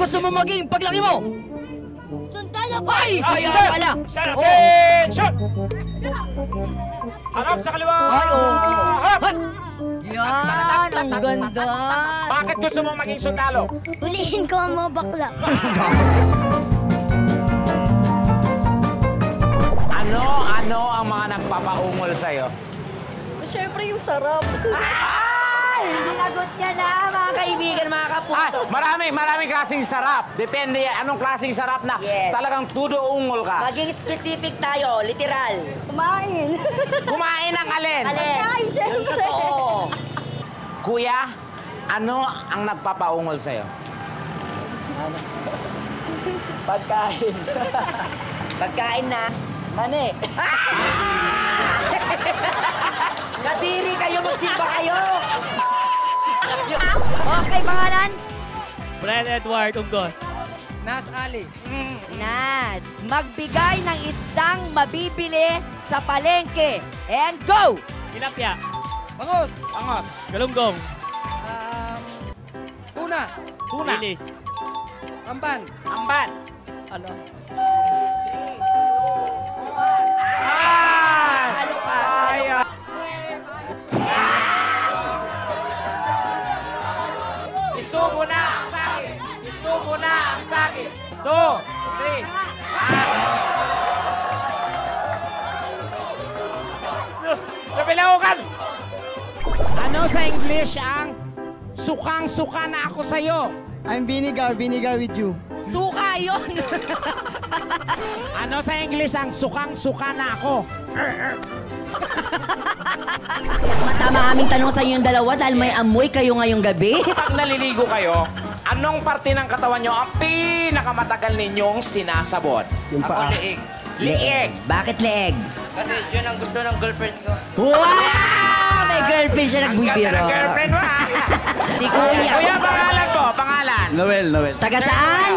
gusto mo maging paglaki mo? Sundalo po! Ay! Kaya pala! Sir, attention! Harap sa kaliwa! Ay, oo. Harap! Yan! Ang ganda! Bakit gusto mo maging sundalo? Hulihin ko ang mga bakla. Ano ang mga nagpapaungol sa'yo? Siyempre yung sarap. Ay! Sinagot niya na, mga kaibigan, mga kapuso. Maraming klaseng sarap. Depende yan. Anong klaseng sarap na Yes. talagang tudo-ungol ka? Maging specific tayo, literal. Kumain. Kumain ng alin? Alin? Ay, Yung syempre. totoo. Kuya, ano ang nagpapaungol sa'yo? Pagkain. Pagkain na. Mani. Kadiri kayo, magsimba kayo. Okay, pangalan? Brad Edward Unggos. Nash Ali. Nad, magbigay ng isdang mabibili sa palengke. And go! Tilapia. Bangus. Angos. Galunggong. Tuna. Tuna. Lilis. Amban. Amban. Ano? Halo ka. Isubo na ang sakit! Isubo na ang sakit! 2, 3, Nabilaukan! Ano sa English ang sukang-suka na ako sa'yo? I'm vinegar with you. Suka yun. Ano sa English ang sukang-suka na ako? Tama aming tanong sa inyong dalawa dahil may amoy kayo ngayong gabi. Pag naliligo kayo, anong parte ng katawan nyo ang pinakamatagal ninyong sinasabot? Yung paa. Leeg. Liig! Bakit leeg? Kasi yun ang gusto ng girlfriend ko. Wow! May girlfriend siya Ang ganda nagbibiro. ng girlfriend mo, ah! Si Kuya. Kuya, pangalan mo, pangalan. Noel. Taga saan?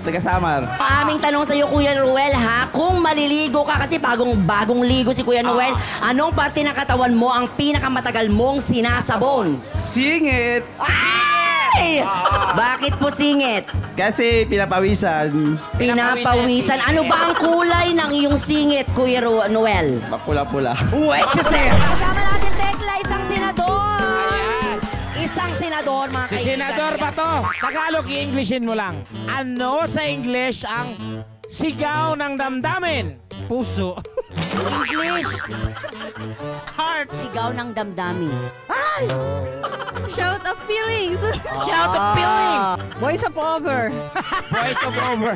Taga Samar. Aming tanong sa iyo, Kuya Noel, ha? Kung maliligo ka, kasi bagong ligo si Kuya Noel, anong parte ng katawan mo ang pinakamatagal mong sinasabon? Singit. Ay! Bakit po singit? Kasi pinapawisan. Pinapawisan. Ano ba ang kulay ng iyong singit, Kuya Noel? Mapula-pula. Wait, sir! Kasama natin, Tekla, isang senador! Ayan. Isang senador, mga Si kaibigan. Senador ba to? Tagalog, i-Englishin mo lang. Ano sa English ang sigaw ng damdamin? Puso. English. Heart. Sigaw ng damdamin. Shout of feelings. Shout of feelings! Voice of over. Voice of over.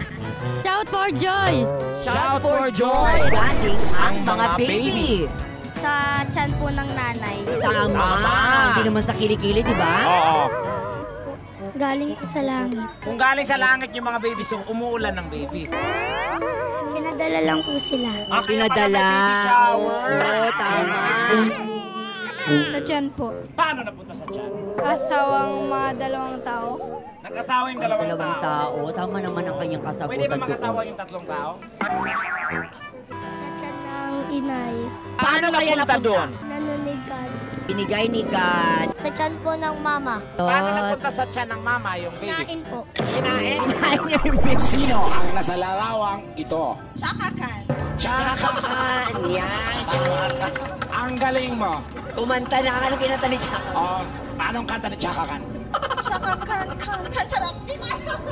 Shout for joy. Shout for joy! Galing ang mga baby. Sa tiyan po ng nanay. Tama. Hindi naman sa kilikili, di ba? Oo. Galing po sa langit. Kung galing sa langit yung mga baby, so umuulan ng baby. Pinadala lang po sila. Ah, kaya pala Pinadala. may baby shower. Oo, tama. Sa tiyan po. Paano napunta sa tiyan? Kasawang mga dalawang tao. Nagkasawa yung dalawang Dalawang tao. tao. Tama naman ang kanyang kasagutan Pwede ba doon. makasawa yung tatlong tao? Sa tiyan ng inay. Paano kaya napunta doon? Nanunigan. Binigay ni God. Sa tiyan po ng mama. Paano napunta sa tiyan ng mama yung baby? Kain po. Kinain? Kinain niya yung baby. Sino ang nasa larawang ito? Tsakakan. Tsaka! Yan, tsakakan. Ang galing mo. Kumanta na. Ano kinanta ni Tsaka? Oh, paanong kanta ni Tsaka Kan?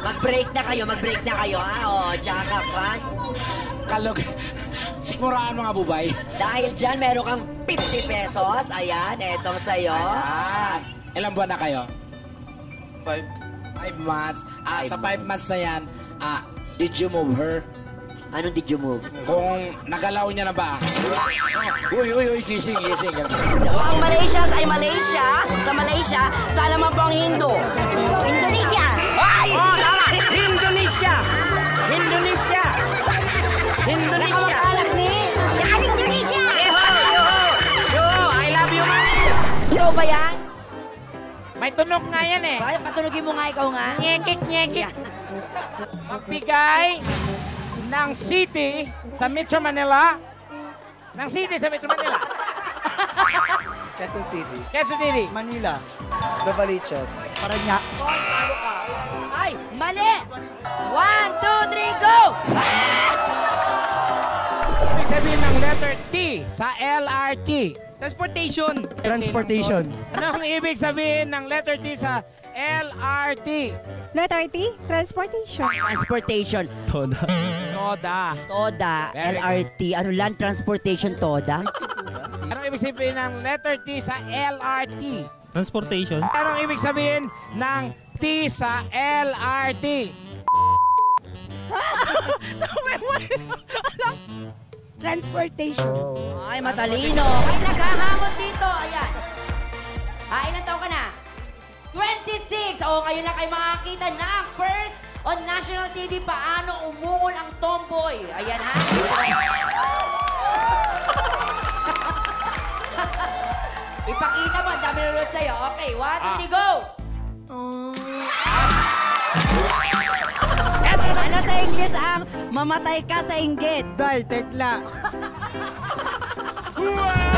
Mag-break na kayo, ha? O, Tsakakan. Kalog. Sikmuraan mga bubay. Dahil dyan, meron kang 50 pesos. Ayan, etong sa'yo. Ah, ilang buwan na kayo? 5. 5 months. Sa 5 5 months na yan, did you move her? Ano did you move? Kung nagalaw niya na ba? Uy, gising. Ang Malaysia ay Malaysia. Sa Malaysia, saan naman po ang Hindu? Indonesia! Ay! Oh, tama! Indonesia! Nakakamag-anak ni... Yan Indonesia! Yo, I love you, man! Ikaw ba yan? May tunog nga yan eh. Bakit patunogin mo nga ikaw nga? Nyekik. Yeah. Magbigay ng city sa Metro Manila. Quezon City. Quezon City. Manila. Novaliches. Parañaque. Ay, Mali! 1, 2, 3, go! Ibig sabihin ng letter T sa LRT. Transportation. Transportation. Anong ibig sabihin ng letter T sa LRT? Letter T, transportation. Transportation. Toda. Noda. Toda, Very LRT. Ano land transportation, Toda? Anong ibig sabihin ng letter T sa LRT? Transportation. Anong ibig sabihin ng T sa LRT? Transportation. Ay, matalino. Ay, naghahamon dito. Ayan. Ilan taon ka na? 26. O, ngayon lang kayo makakita ng first on national TV paano umungol ang tomboy. Ayan, ha? Ipakita mo. Ang dami nanonood sa'yo. Okay, 1, 2, 3, go! Ano sa English ang mamatay ka sa inggit? Dahil tekla. Wow!